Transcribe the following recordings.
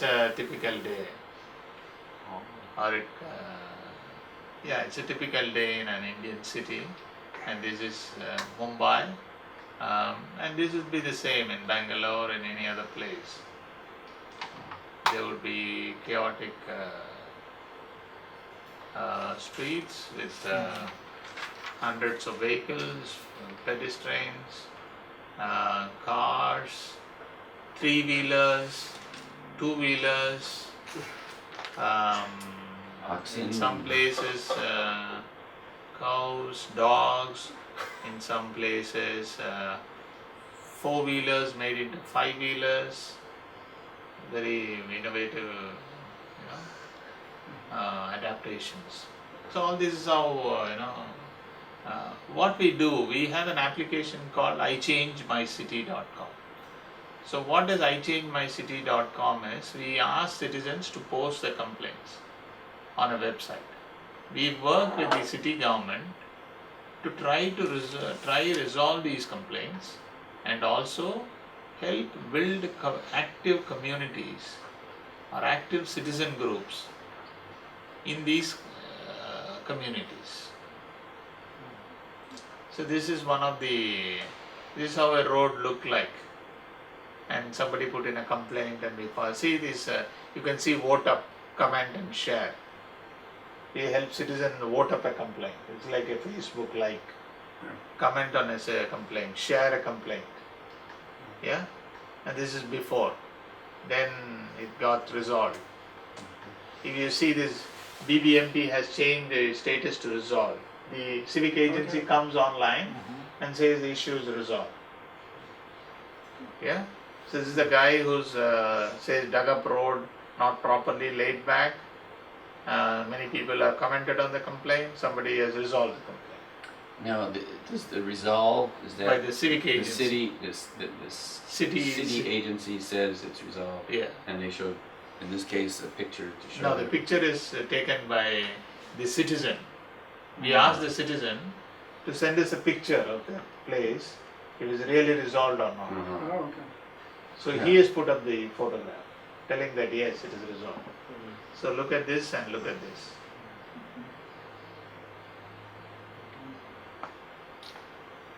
it's a typical day. Or it's a typical day in an Indian city, and this is Mumbai, and this would be the same in Bangalore and any other place. There would be chaotic streets with hundreds of vehicles, pedestrians, cars, three-wheelers, two-wheelers, in some places cows, dogs, in some places four-wheelers made into five-wheelers, very innovative adaptations. So all this is how what we do. We have an application called Ichangemycity.com. So what does Ichangemycity.com is? We ask citizens to post their complaints on a website. We work with the city government to try to resolve these complaints and also help build active communities or active citizen groups in these communities. So this is this is how a road look like, and somebody put in a complaint, and we see this. You can see vote up, comment and share. We help citizens vote up a complaint. It's like a Facebook like. Comment on a complaint, share a complaint. Yeah, and this is before. Then it got resolved. If you see this, BBMP has changed the status to resolved. The civic agency comes online and says the issue is resolved. Yeah. So this is the guy who's says dug up road, not properly laid back. Many people have commented on the complaint. Somebody has resolved the complaint. Now, does the resolve, is that by the civic agency? The city agency says it's resolved. Yeah. And they showed, in this case, a picture to show. No, the picture is taken by the citizen. We asked the citizen to send us a picture of the place, if it is really resolved or not. Oh, okay. So he has put up the photograph, telling that yes, it is resolved. So look at this and look at this.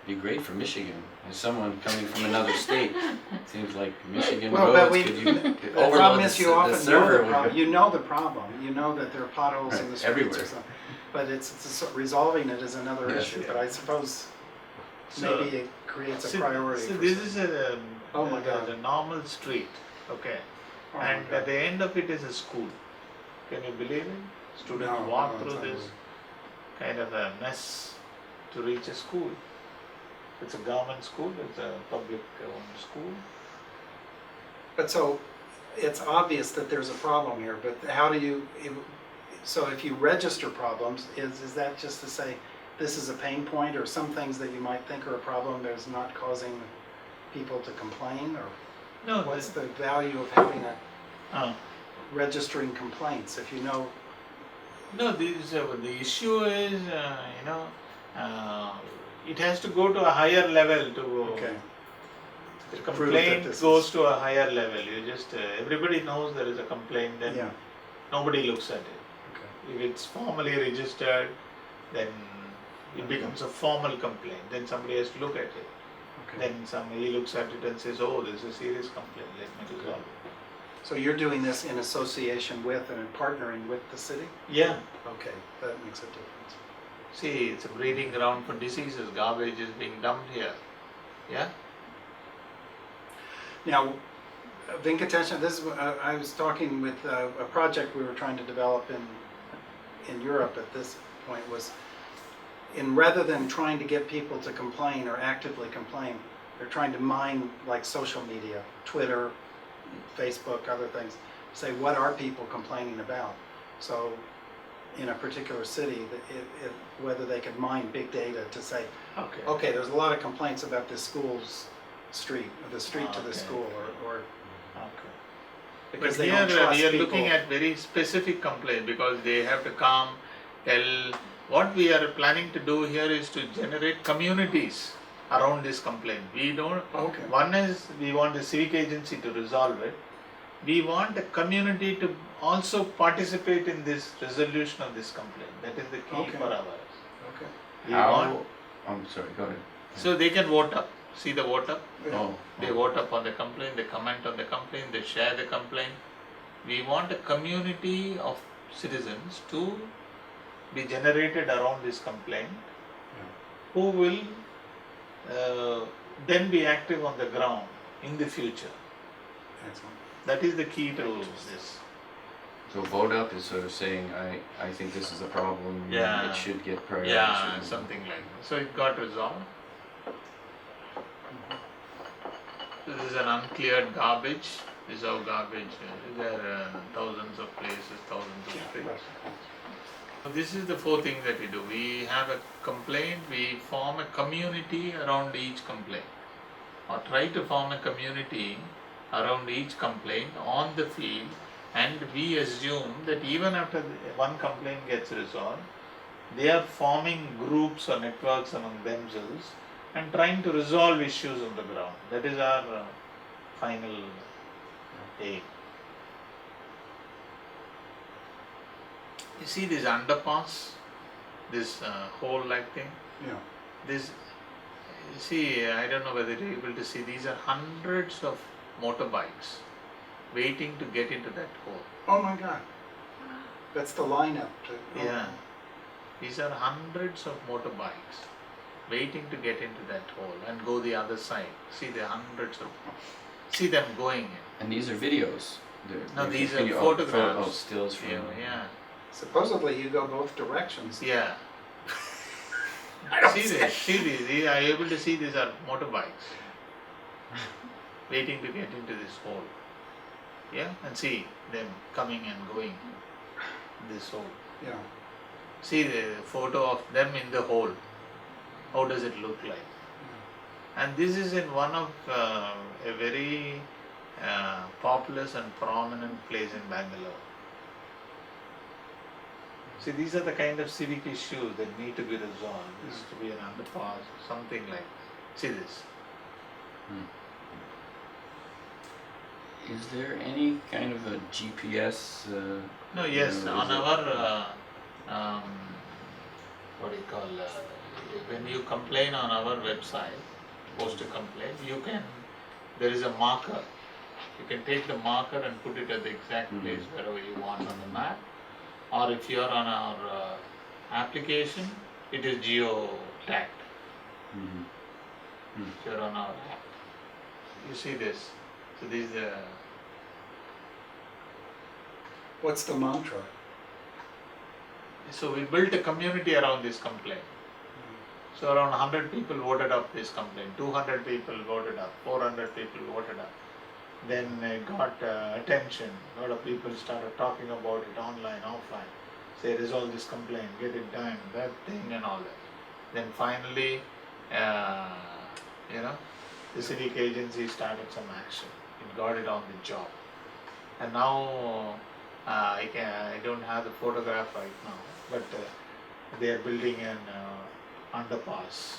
Be great for Michigan. As someone coming from another state, seems like Michigan Well, but roads the problem is you often know the problem. You know the problem. You know that there are potholes in the streets everywhere. or something. But it's resolving it is another issue. But I suppose maybe it creates a priority. So for this some. is Oh my God. a normal street, okay, Oh my and God. at the end of it is a school. Can you believe it? Students No, walk no, through it's this kind of a mess to reach a school. It's a government school, it's a public owned school. But so it's obvious that there's a problem here. But how do you? So if you register problems, is that just to say this is a pain point, or some things that you might think are a problem that is not causing people to complain, or No, what's the value of having a uh, registering complaints if you know? no, the issue is it has to go to a higher level to Okay. the Prove that complaint this goes is- to a higher level. You just everybody knows there is a complaint, then Yeah. nobody looks at it. Okay. If it's formally registered, then it becomes a formal complaint. Then somebody has to look at it. Okay. Then somebody looks at it and says, "Oh, this is a serious complaint. Let me resolve it." So you're doing this in association with and in partnering with the city? Yeah. Okay, that makes a difference. See, it's a breeding ground for diseases. Garbage is being dumped here. Yeah. Now, Venkatesh, I was talking with a project we were trying to develop in Europe at this point was, rather than trying to get people to complain or actively complain, they're trying to mine like social media, Twitter, Facebook, other things, say what are people complaining about. So in a particular city, whether they could mine big data to say, Okay. okay, there's a lot of complaints about this school's street, or the street to the Okay. school, or Okay. because But they here don't trust we are people. looking at very specific complaint, because they have to come, tell. What we are planning to do here is to generate communities around this complaint. We don't. Okay. One is we want the civic agency to resolve it. we want the community to also participate in this resolution of this complaint. That is the key Okay. for ours. Okay. We want, I'm sorry, go ahead. so they can vote up. See the vote up? Oh, They vote up on the complaint, they comment on the complaint, they share the complaint. We want a community of citizens to be generated around this complaint, who will then be active on the ground in the future. Excellent. That is the key to this. so vote up is sort of saying, I think this is a problem, Yeah. it should get priority. Yeah, something like that. So it got resolved. So this is an uncleared garbage. This is how garbage, there are thousands of places, thousands of streets. So this is the four things that we do. We have a complaint, we form a community around each complaint, or try to form a community around each complaint on the field, and we assume that even after one complaint gets resolved, they are forming groups or networks among themselves and trying to resolve issues on the ground. That is our final aim. You see this underpass, this hole-like thing. Yeah. This, you see, I don't know whether you're able to see. These are hundreds of motorbikes waiting to get into that hole. Oh my God. That's the lineup. Yeah. These are hundreds of motorbikes waiting to get into that hole and go the other side. See the hundreds of, see them going in. And these are videos. No, They're these are video- photographs. Oh, stills from. Yeah. Supposedly you go both directions. Yeah. I don't See see this, see these. Are you able to see these are motorbikes waiting to get into this hole? Yeah, and see them coming and going this hole. Yeah. See the photo of them in the hole. How does it look like? And this is in one of a very populous and prominent place in Bangalore. See, these are the kind of civic issues that need to be resolved. This is to be an underpass, something like that. See this. Is there any kind of a GPS? No, yes, No, on is it- our, what do you call, when you complain on our website, post a complaint, you can, there is a marker. You can take the marker and put it at the exact place wherever you want on the map. Or if you are on our application, it is geo-tagged. If you are on our app. You see this. So this is the, What's the mantra? so we built a community around this complaint. So around 100 people voted up this complaint, 200 people voted up, 400 people voted up. Then it got attention, a lot of people started talking about it online, offline. Say resolve this complaint, get it done, that thing and all that. Then finally, the civic agency started some action. It got it on the job. And now, I don't have the photograph right now, but they are building an underpass.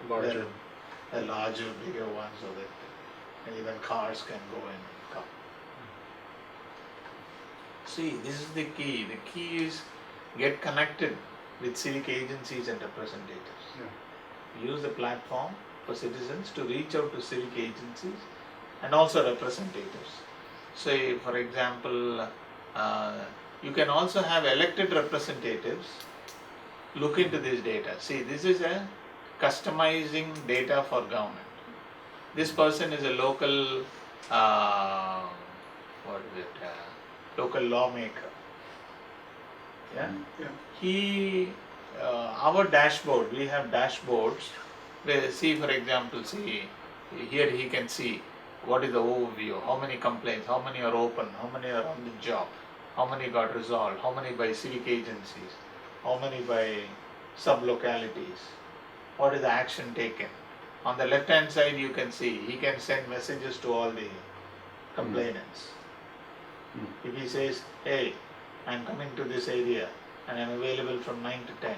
Larger. A larger, bigger one, so that even cars can go and come. See, this is the key. The key is get connected with civic agencies and representatives. Use the platform for citizens to reach out to civic agencies and also representatives. Say, for example, you can also have elected representatives look into this data. See, this is a customizing data for government. This person is a local, local lawmaker. Yeah. He, our dashboard, we have dashboards where, see, for example, see, here he can see what is the overview, how many complaints, how many are open, how many are on the job, how many got resolved, how many by civic agencies, how many by sub-localities, what is the action taken. On the left hand side you can see, he can send messages to all the complainants. If he says, hey, I am coming to this area and I am available from 9 to 10.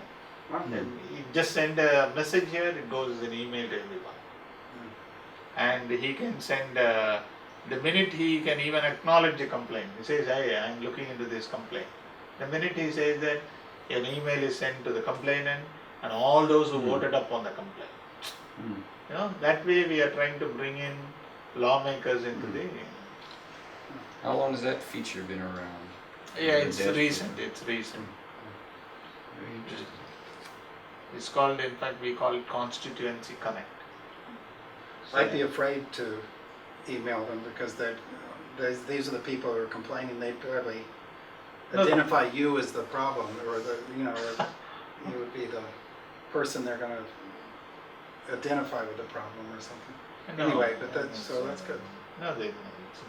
Then he just send a message here, it goes as an email to everyone. And he can send The minute he can even acknowledge the complaint, he says, hey, I'm looking into this complaint. The minute he says that, an email is sent to the complainant and all those who voted up on the complaint. You know, that way we are trying to bring in lawmakers into the. How long has that feature been around? Yeah, The it's dashboard? recent. It's recent. Very interesting. It's called, in fact, we call it Constituency Connect. I'd be afraid to email them because these are the people who are complaining. They probably identify you as the problem, or or you would be the person they're going to identify with the problem or something. No, Anyway, but that's good. No, it's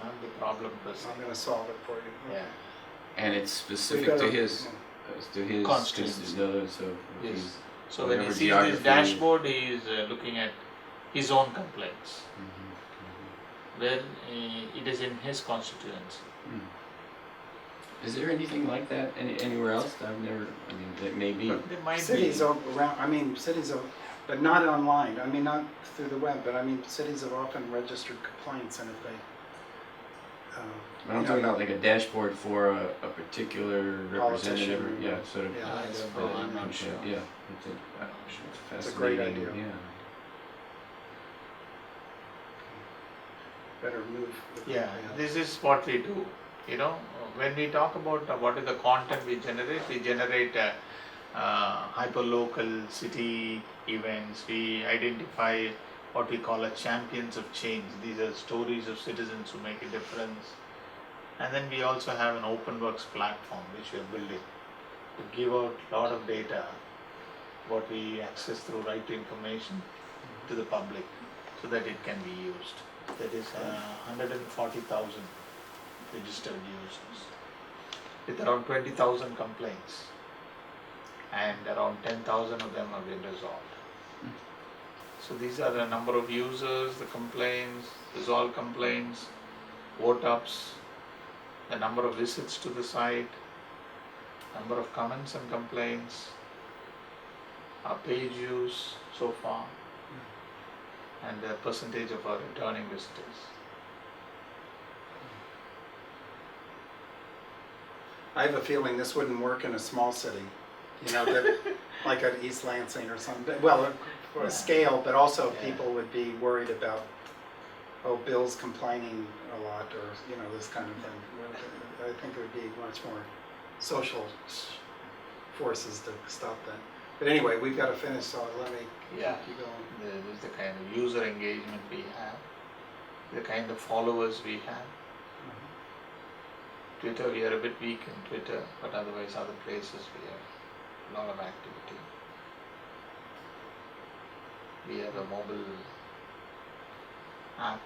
not the problem per se. I'm going to solve it for you. Yeah. And it's specific We've got to a- his, Constituency. so Yes. he's So when he whatever sees this geography- dashboard, he is looking at his own complaints, where it is in his constituency. Is there anything like that anywhere else? I've never, I mean, that may be. But there might Cities be. around, I mean, cities have, but not online. I mean, not through the web, but I mean, cities have often registered complaints, and if they. But I'm talking about like a dashboard for a particular representative, Politician, yeah, sort of. yeah, I don't know, I'm not sure. Yeah, it's I'm not sure. It's a great fascinating, idea. Yeah. Better move. Yeah, this is what we do. You know, when we talk about what is the content we generate hyperlocal city events. We identify what we call as champions of change. These are stories of citizens who make a difference. And then we also have an open works platform which we are building to give out a lot of data, what we access through right to information to the public so that it can be used. That is 140,000 registered users with around 20,000 complaints, and around 10,000 of them have been resolved. So these are the number of users, the complaints, resolved complaints, vote ups, the number of visits to the site, number of comments and complaints, our page use so far, and the percentage of our returning visitors. I have a feeling this wouldn't work in a small city, that, like at East Lansing or something. Well, for a scale, but also people would be worried about, Bill's complaining a lot, or this kind of thing. I think there would be much more social forces to stop that. But anyway, we've got to finish, so let me keep going. This is the kind of user engagement we have, the kind of followers we have. Twitter, we are a bit weak in Twitter, but otherwise other places we have a lot of activity. We have a mobile app.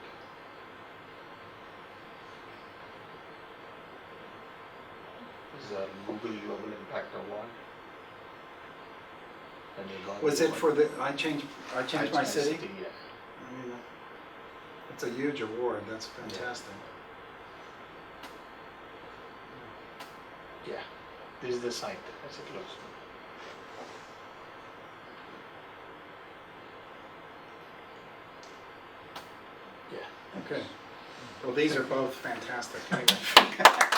This is a Google Global Impact Award. And we got Was the it award. for the I changed my city? Yeah. I mean, it's a huge award. That's fantastic. Yeah, this is the site as it looks. Yeah. Okay. Well, these are both fantastic. Anyway.